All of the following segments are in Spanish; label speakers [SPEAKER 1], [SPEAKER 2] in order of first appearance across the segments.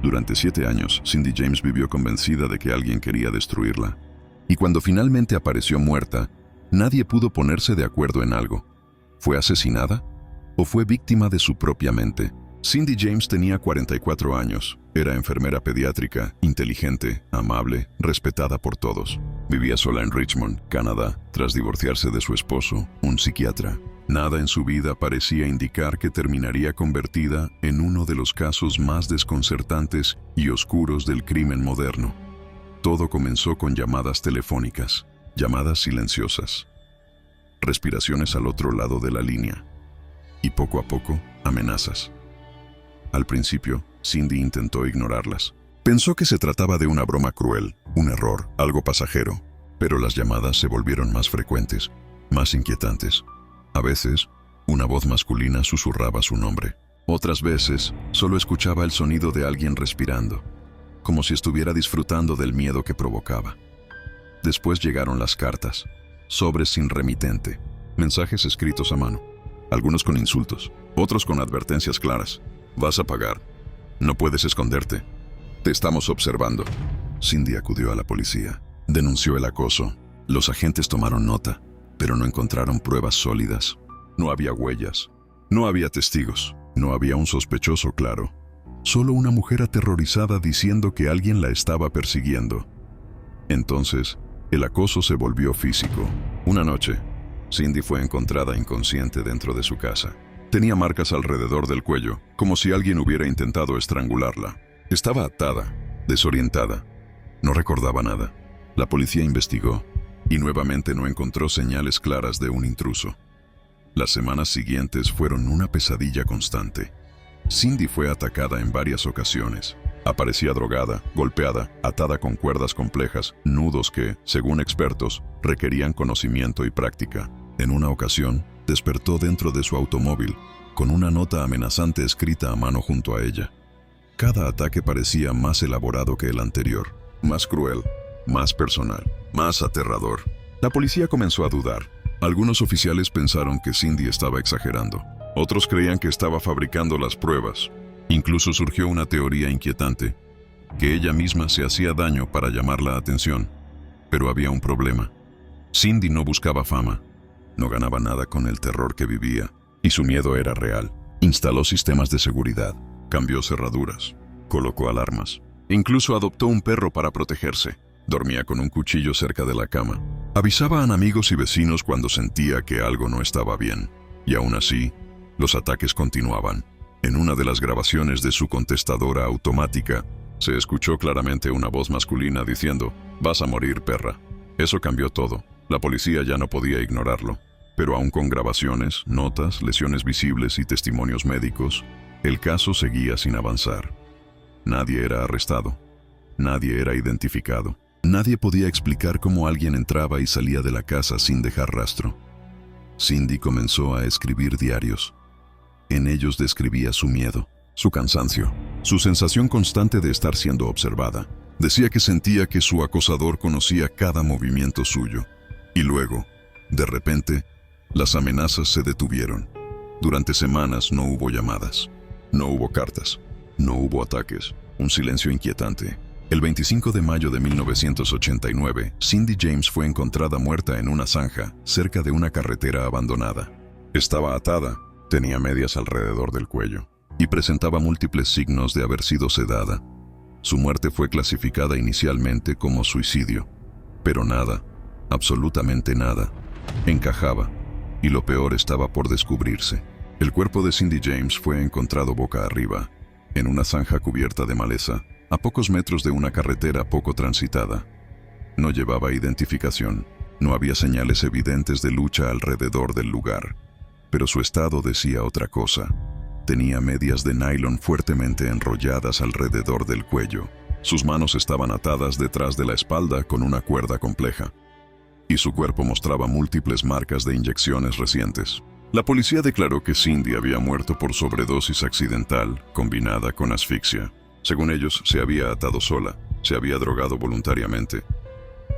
[SPEAKER 1] Durante 7 años, Cindy James vivió convencida de que alguien quería destruirla. Y cuando finalmente apareció muerta, nadie pudo ponerse de acuerdo en algo. ¿Fue asesinada? ¿O fue víctima de su propia mente? Cindy James tenía 44 años. Era enfermera pediátrica, inteligente, amable, respetada por todos. Vivía sola en Richmond, Canadá, tras divorciarse de su esposo, un psiquiatra. Nada en su vida parecía indicar que terminaría convertida en uno de los casos más desconcertantes y oscuros del crimen moderno. Todo comenzó con llamadas telefónicas, llamadas silenciosas, respiraciones al otro lado de la línea y poco a poco, amenazas. Al principio, Cindy intentó ignorarlas. Pensó que se trataba de una broma cruel, un error, algo pasajero, pero las llamadas se volvieron más frecuentes, más inquietantes. A veces, una voz masculina susurraba su nombre. Otras veces, solo escuchaba el sonido de alguien respirando, como si estuviera disfrutando del miedo que provocaba. Después llegaron las cartas, sobres sin remitente, mensajes escritos a mano, algunos con insultos, otros con advertencias claras. Vas a pagar. No puedes esconderte. Te estamos observando. Cindy acudió a la policía. Denunció el acoso. Los agentes tomaron nota, pero no encontraron pruebas sólidas. No había huellas. No había testigos. No había un sospechoso claro. Solo una mujer aterrorizada diciendo que alguien la estaba persiguiendo. Entonces, el acoso se volvió físico. Una noche, Cindy fue encontrada inconsciente dentro de su casa. Tenía marcas alrededor del cuello, como si alguien hubiera intentado estrangularla. Estaba atada, desorientada. No recordaba nada. La policía investigó y nuevamente no encontró señales claras de un intruso. Las semanas siguientes fueron una pesadilla constante. Cindy fue atacada en varias ocasiones. Aparecía drogada, golpeada, atada con cuerdas complejas, nudos que, según expertos, requerían conocimiento y práctica. En una ocasión, despertó dentro de su automóvil, con una nota amenazante escrita a mano junto a ella. Cada ataque parecía más elaborado que el anterior, más cruel, más personal, más aterrador. La policía comenzó a dudar. Algunos oficiales pensaron que Cindy estaba exagerando. Otros creían que estaba fabricando las pruebas. Incluso surgió una teoría inquietante, que ella misma se hacía daño para llamar la atención. Pero había un problema. Cindy no buscaba fama. No ganaba nada con el terror que vivía, y su miedo era real. Instaló sistemas de seguridad, cambió cerraduras, colocó alarmas. Incluso adoptó un perro para protegerse. Dormía con un cuchillo cerca de la cama. Avisaba a amigos y vecinos cuando sentía que algo no estaba bien. Y aún así, los ataques continuaban. En una de las grabaciones de su contestadora automática, se escuchó claramente una voz masculina diciendo: «Vas a morir, perra». Eso cambió todo. La policía ya no podía ignorarlo. Pero aún con grabaciones, notas, lesiones visibles y testimonios médicos, el caso seguía sin avanzar. Nadie era arrestado. Nadie era identificado. Nadie podía explicar cómo alguien entraba y salía de la casa sin dejar rastro. Cindy comenzó a escribir diarios. En ellos describía su miedo, su cansancio, su sensación constante de estar siendo observada. Decía que sentía que su acosador conocía cada movimiento suyo. Y luego, de repente, las amenazas se detuvieron. Durante semanas no hubo llamadas, no hubo cartas, no hubo ataques, un silencio inquietante. El 25 de mayo de 1989, Cindy James fue encontrada muerta en una zanja, cerca de una carretera abandonada. Estaba atada, tenía medias alrededor del cuello, y presentaba múltiples signos de haber sido sedada. Su muerte fue clasificada inicialmente como suicidio, pero nada, absolutamente nada, encajaba, y lo peor estaba por descubrirse. El cuerpo de Cindy James fue encontrado boca arriba, en una zanja cubierta de maleza, a pocos metros de una carretera poco transitada. No llevaba identificación, no había señales evidentes de lucha alrededor del lugar, pero su estado decía otra cosa. Tenía medias de nylon fuertemente enrolladas alrededor del cuello. Sus manos estaban atadas detrás de la espalda con una cuerda compleja, y su cuerpo mostraba múltiples marcas de inyecciones recientes. La policía declaró que Cindy había muerto por sobredosis accidental combinada con asfixia. Según ellos, se había atado sola, se había drogado voluntariamente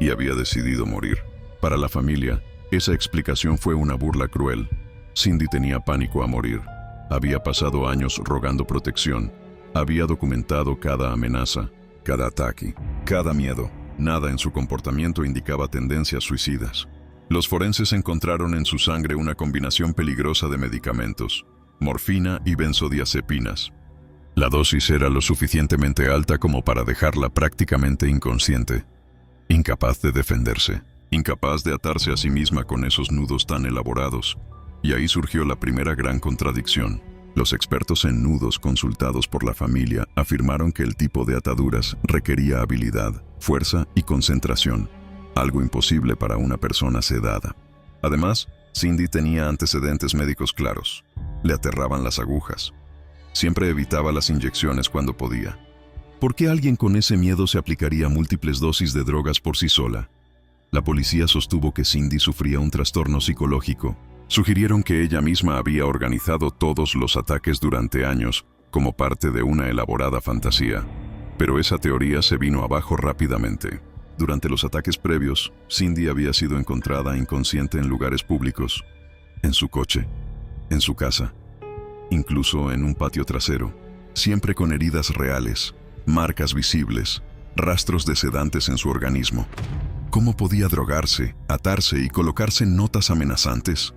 [SPEAKER 1] y había decidido morir. Para la familia, esa explicación fue una burla cruel. Cindy tenía pánico a morir. Había pasado años rogando protección. Había documentado cada amenaza, cada ataque, cada miedo. Nada en su comportamiento indicaba tendencias suicidas. Los forenses encontraron en su sangre una combinación peligrosa de medicamentos, morfina y benzodiazepinas. La dosis era lo suficientemente alta como para dejarla prácticamente inconsciente, incapaz de defenderse, incapaz de atarse a sí misma con esos nudos tan elaborados. Y ahí surgió la primera gran contradicción. Los expertos en nudos consultados por la familia afirmaron que el tipo de ataduras requería habilidad, fuerza y concentración, algo imposible para una persona sedada. Además, Cindy tenía antecedentes médicos claros. Le aterraban las agujas. Siempre evitaba las inyecciones cuando podía. ¿Por qué alguien con ese miedo se aplicaría múltiples dosis de drogas por sí sola? La policía sostuvo que Cindy sufría un trastorno psicológico. Sugirieron que ella misma había organizado todos los ataques durante años como parte de una elaborada fantasía. Pero esa teoría se vino abajo rápidamente. Durante los ataques previos, Cindy había sido encontrada inconsciente en lugares públicos, en su coche, en su casa, incluso en un patio trasero, siempre con heridas reales, marcas visibles, rastros de sedantes en su organismo. ¿Cómo podía drogarse, atarse y colocarse notas amenazantes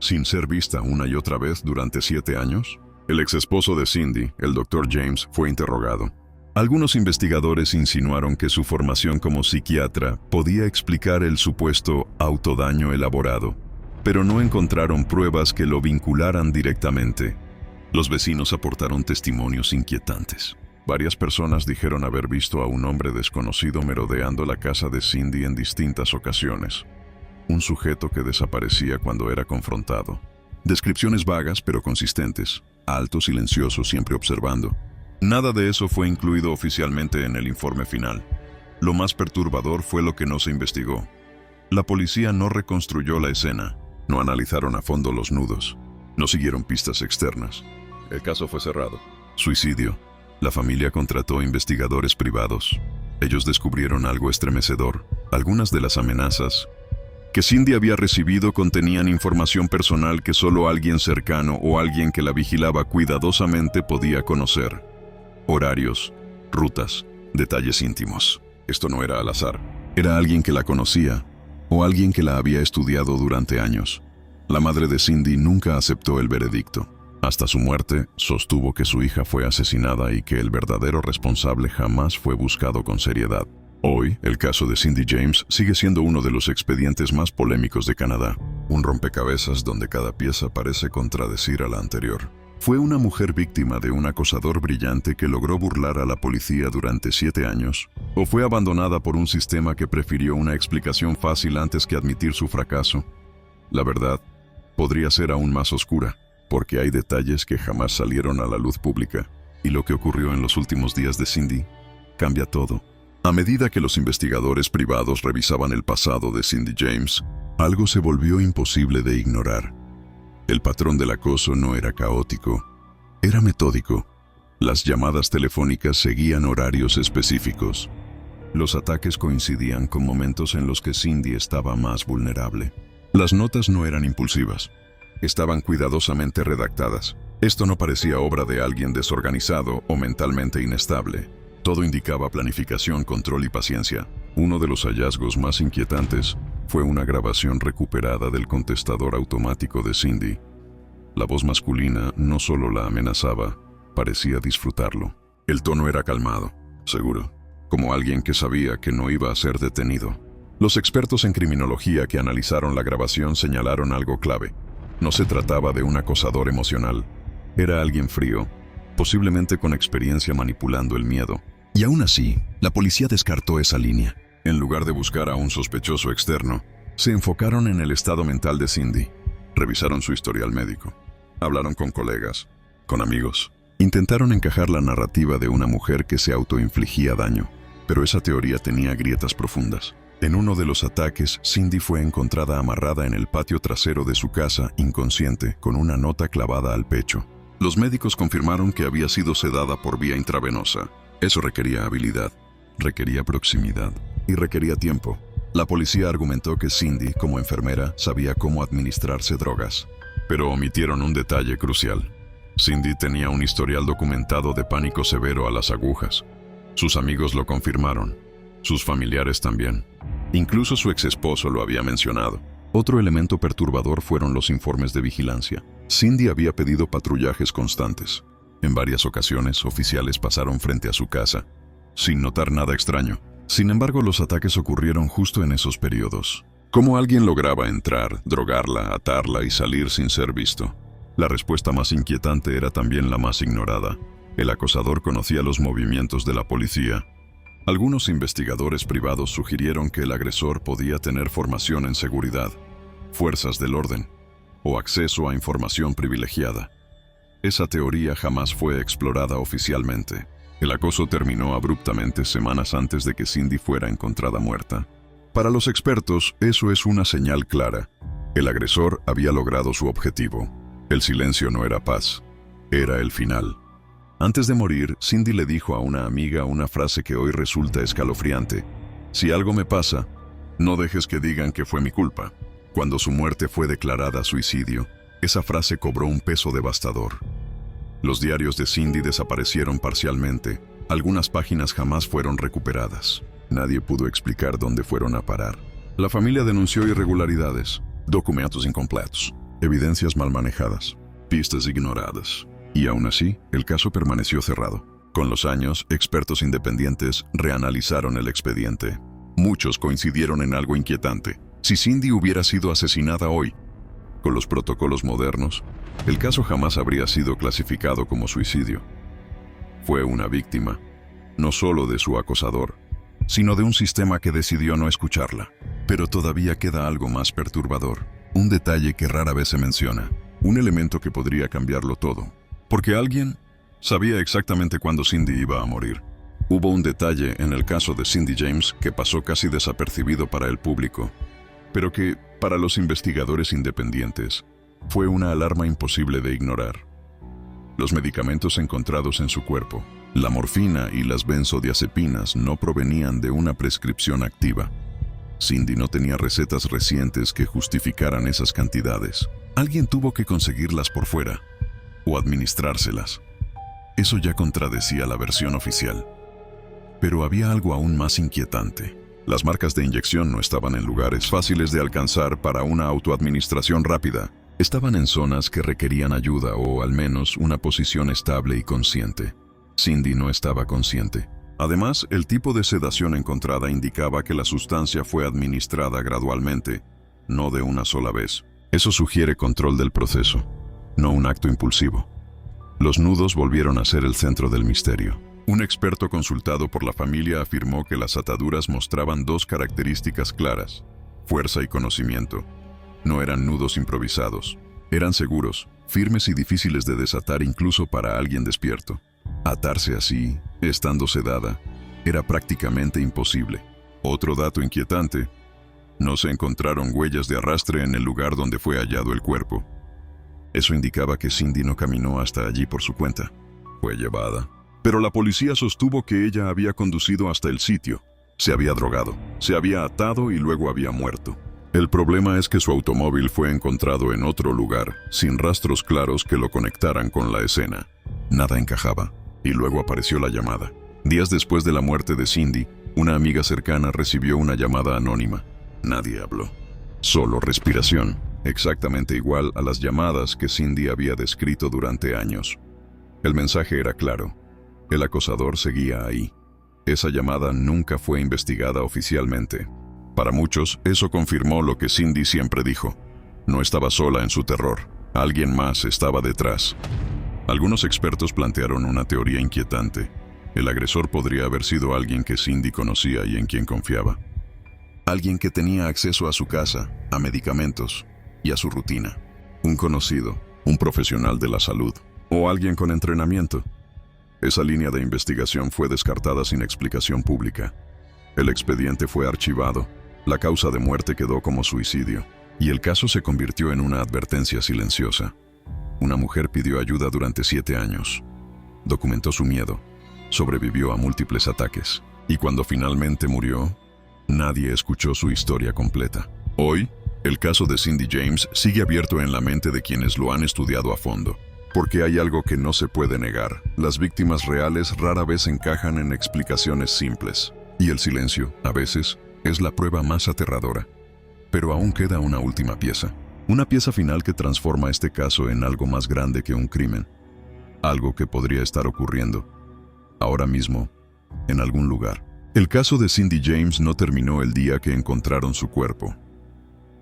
[SPEAKER 1] sin ser vista una y otra vez durante 7 años? El exesposo de Cindy, el Dr. James, fue interrogado. Algunos investigadores insinuaron que su formación como psiquiatra podía explicar el supuesto autodaño elaborado, pero no encontraron pruebas que lo vincularan directamente. Los vecinos aportaron testimonios inquietantes. Varias personas dijeron haber visto a un hombre desconocido merodeando la casa de Cindy en distintas ocasiones. Un sujeto que desaparecía cuando era confrontado. Descripciones vagas pero consistentes, alto, silencioso, siempre observando. Nada de eso fue incluido oficialmente en el informe final. Lo más perturbador fue lo que no se investigó. La policía no reconstruyó la escena, no analizaron a fondo los nudos, no siguieron pistas externas. El caso fue cerrado. Suicidio. La familia contrató investigadores privados. Ellos descubrieron algo estremecedor. Algunas de las amenazas que Cindy había recibido contenían información personal que solo alguien cercano o alguien que la vigilaba cuidadosamente podía conocer. Horarios, rutas, detalles íntimos. Esto no era al azar. Era alguien que la conocía o alguien que la había estudiado durante años. La madre de Cindy nunca aceptó el veredicto. Hasta su muerte, sostuvo que su hija fue asesinada y que el verdadero responsable jamás fue buscado con seriedad. Hoy, el caso de Cindy James sigue siendo uno de los expedientes más polémicos de Canadá. Un rompecabezas donde cada pieza parece contradecir a la anterior. ¿Fue una mujer víctima de un acosador brillante que logró burlar a la policía durante 7 años? ¿O fue abandonada por un sistema que prefirió una explicación fácil antes que admitir su fracaso? La verdad podría ser aún más oscura, porque hay detalles que jamás salieron a la luz pública, y lo que ocurrió en los últimos días de Cindy cambia todo. A medida que los investigadores privados revisaban el pasado de Cindy James, algo se volvió imposible de ignorar. El patrón del acoso no era caótico, era metódico. Las llamadas telefónicas seguían horarios específicos. Los ataques coincidían con momentos en los que Cindy estaba más vulnerable. Las notas no eran impulsivas. Estaban cuidadosamente redactadas. Esto no parecía obra de alguien desorganizado o mentalmente inestable. Todo indicaba planificación, control y paciencia. Uno de los hallazgos más inquietantes fue una grabación recuperada del contestador automático de Cindy. La voz masculina no solo la amenazaba, parecía disfrutarlo. El tono era calmado, seguro, como alguien que sabía que no iba a ser detenido. Los expertos en criminología que analizaron la grabación señalaron algo clave. No se trataba de un acosador emocional. Era alguien frío, posiblemente con experiencia manipulando el miedo. Y aún así, la policía descartó esa línea. En lugar de buscar a un sospechoso externo, se enfocaron en el estado mental de Cindy. Revisaron su historial médico. Hablaron con colegas, con amigos. Intentaron encajar la narrativa de una mujer que se autoinfligía daño. Pero esa teoría tenía grietas profundas. En uno de los ataques, Cindy fue encontrada amarrada en el patio trasero de su casa, inconsciente, con una nota clavada al pecho. Los médicos confirmaron que había sido sedada por vía intravenosa. Eso requería habilidad, requería proximidad y requería tiempo. La policía argumentó que Cindy, como enfermera, sabía cómo administrarse drogas, pero omitieron un detalle crucial. Cindy tenía un historial documentado de pánico severo a las agujas. Sus amigos lo confirmaron, sus familiares también. Incluso su exesposo lo había mencionado. Otro elemento perturbador fueron los informes de vigilancia. Cindy había pedido patrullajes constantes. En varias ocasiones, oficiales pasaron frente a su casa, sin notar nada extraño. Sin embargo, los ataques ocurrieron justo en esos periodos. ¿Cómo alguien lograba entrar, drogarla, atarla y salir sin ser visto? La respuesta más inquietante era también la más ignorada. El acosador conocía los movimientos de la policía. Algunos investigadores privados sugirieron que el agresor podía tener formación en seguridad, fuerzas del orden o acceso a información privilegiada. Esa teoría jamás fue explorada oficialmente. El acoso terminó abruptamente semanas antes de que Cindy fuera encontrada muerta. Para los expertos, eso es una señal clara. El agresor había logrado su objetivo. El silencio no era paz, era el final. Antes de morir, Cindy le dijo a una amiga una frase que hoy resulta escalofriante. Si algo me pasa, no dejes que digan que fue mi culpa. Cuando su muerte fue declarada suicidio, esa frase cobró un peso devastador. Los diarios de Cindy desaparecieron parcialmente. Algunas páginas jamás fueron recuperadas. Nadie pudo explicar dónde fueron a parar. La familia denunció irregularidades, documentos incompletos, evidencias mal manejadas, pistas ignoradas. Y aún así, el caso permaneció cerrado. Con los años, expertos independientes reanalizaron el expediente. Muchos coincidieron en algo inquietante. Si Cindy hubiera sido asesinada hoy, con los protocolos modernos, el caso jamás habría sido clasificado como suicidio. Fue una víctima, no solo de su acosador, sino de un sistema que decidió no escucharla. Pero todavía queda algo más perturbador, un detalle que rara vez se menciona, un elemento que podría cambiarlo todo. Porque alguien sabía exactamente cuándo Cindy iba a morir. Hubo un detalle en el caso de Cindy James que pasó casi desapercibido para el público, pero que, para los investigadores independientes, fue una alarma imposible de ignorar. Los medicamentos encontrados en su cuerpo, la morfina y las benzodiazepinas, no provenían de una prescripción activa. Cindy no tenía recetas recientes que justificaran esas cantidades. Alguien tuvo que conseguirlas por fuera o administrárselas. Eso ya contradecía la versión oficial. Pero había algo aún más inquietante. Las marcas de inyección no estaban en lugares fáciles de alcanzar para una autoadministración rápida. Estaban en zonas que requerían ayuda o al menos una posición estable y consciente. Cindy no estaba consciente. Además, el tipo de sedación encontrada indicaba que la sustancia fue administrada gradualmente, no de una sola vez. Eso sugiere control del proceso, no un acto impulsivo. Los nudos volvieron a ser el centro del misterio. Un experto consultado por la familia afirmó que las ataduras mostraban dos características claras: fuerza y conocimiento. No eran nudos improvisados. Eran seguros, firmes y difíciles de desatar incluso para alguien despierto. Atarse así, estando sedada, era prácticamente imposible. Otro dato inquietante: no se encontraron huellas de arrastre en el lugar donde fue hallado el cuerpo. Eso indicaba que Cindy no caminó hasta allí por su cuenta. Fue llevada. Pero la policía sostuvo que ella había conducido hasta el sitio. Se había drogado, se había atado y luego había muerto. El problema es que su automóvil fue encontrado en otro lugar, sin rastros claros que lo conectaran con la escena. Nada encajaba. Y luego apareció la llamada. Días después de la muerte de Cindy, una amiga cercana recibió una llamada anónima. Nadie habló. Solo respiración, exactamente igual a las llamadas que Cindy había descrito durante años. El mensaje era claro. El acosador seguía ahí. Esa llamada nunca fue investigada oficialmente. Para muchos, eso confirmó lo que Cindy siempre dijo. No estaba sola en su terror. Alguien más estaba detrás. Algunos expertos plantearon una teoría inquietante. El agresor podría haber sido alguien que Cindy conocía y en quien confiaba. Alguien que tenía acceso a su casa, a medicamentos y a su rutina. Un conocido, un profesional de la salud o alguien con entrenamiento. Esa línea de investigación fue descartada sin explicación pública. El expediente fue archivado, la causa de muerte quedó como suicidio, y el caso se convirtió en una advertencia silenciosa. Una mujer pidió ayuda durante 7 años. Documentó su miedo, sobrevivió a múltiples ataques, y cuando finalmente murió, nadie escuchó su historia completa. Hoy, el caso de Cindy James sigue abierto en la mente de quienes lo han estudiado a fondo. Porque hay algo que no se puede negar. Las víctimas reales rara vez encajan en explicaciones simples. Y el silencio, a veces, es la prueba más aterradora. Pero aún queda una última pieza. Una pieza final que transforma este caso en algo más grande que un crimen. Algo que podría estar ocurriendo ahora mismo, en algún lugar. El caso de Cindy James no terminó el día que encontraron su cuerpo.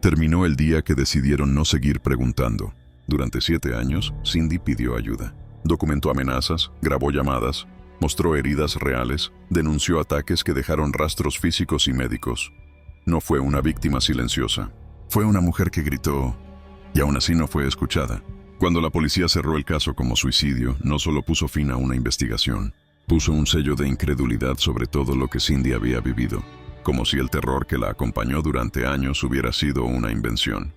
[SPEAKER 1] Terminó el día que decidieron no seguir preguntando. Durante 7 años, Cindy pidió ayuda. Documentó amenazas, grabó llamadas, mostró heridas reales, denunció ataques que dejaron rastros físicos y médicos. No fue una víctima silenciosa. Fue una mujer que gritó, y aún así no fue escuchada. Cuando la policía cerró el caso como suicidio, no solo puso fin a una investigación, puso un sello de incredulidad sobre todo lo que Cindy había vivido, como si el terror que la acompañó durante años hubiera sido una invención.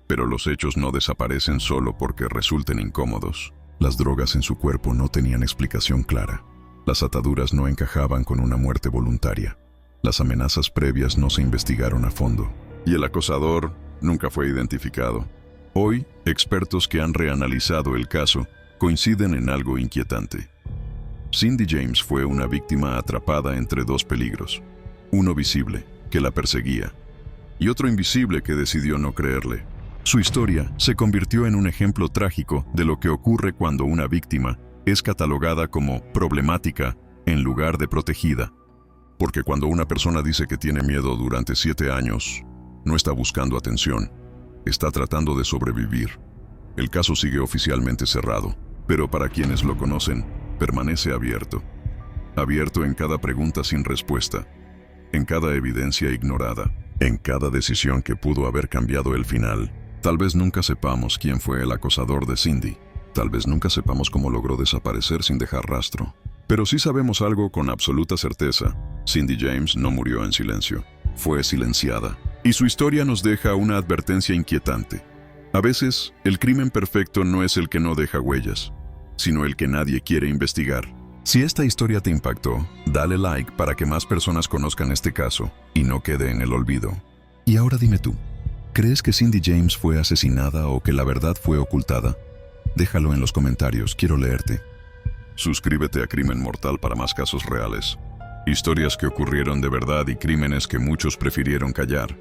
[SPEAKER 1] Pero los hechos no desaparecen solo porque resulten incómodos. Las drogas en su cuerpo no tenían explicación clara. Las ataduras no encajaban con una muerte voluntaria. Las amenazas previas no se investigaron a fondo. Y el acosador nunca fue identificado. Hoy, expertos que han reanalizado el caso coinciden en algo inquietante. Cindy James fue una víctima atrapada entre 2 peligros. Uno visible, que la perseguía, y otro invisible que decidió no creerle. Su historia se convirtió en un ejemplo trágico de lo que ocurre cuando una víctima es catalogada como problemática en lugar de protegida. Porque cuando una persona dice que tiene miedo durante 7 años, no está buscando atención, está tratando de sobrevivir. El caso sigue oficialmente cerrado, pero para quienes lo conocen, permanece abierto. Abierto en cada pregunta sin respuesta, en cada evidencia ignorada, en cada decisión que pudo haber cambiado el final. Tal vez nunca sepamos quién fue el acosador de Cindy. Tal vez nunca sepamos cómo logró desaparecer sin dejar rastro. Pero sí sabemos algo con absoluta certeza. Cindy James no murió en silencio. Fue silenciada. Y su historia nos deja una advertencia inquietante. A veces, el crimen perfecto no es el que no deja huellas, sino el que nadie quiere investigar. Si esta historia te impactó, dale like para que más personas conozcan este caso y no quede en el olvido. Y ahora dime tú, ¿crees que Cindy James fue asesinada o que la verdad fue ocultada? Déjalo en los comentarios, quiero leerte. Suscríbete a Crimen Mortal para más casos reales. Historias que ocurrieron de verdad y crímenes que muchos prefirieron callar.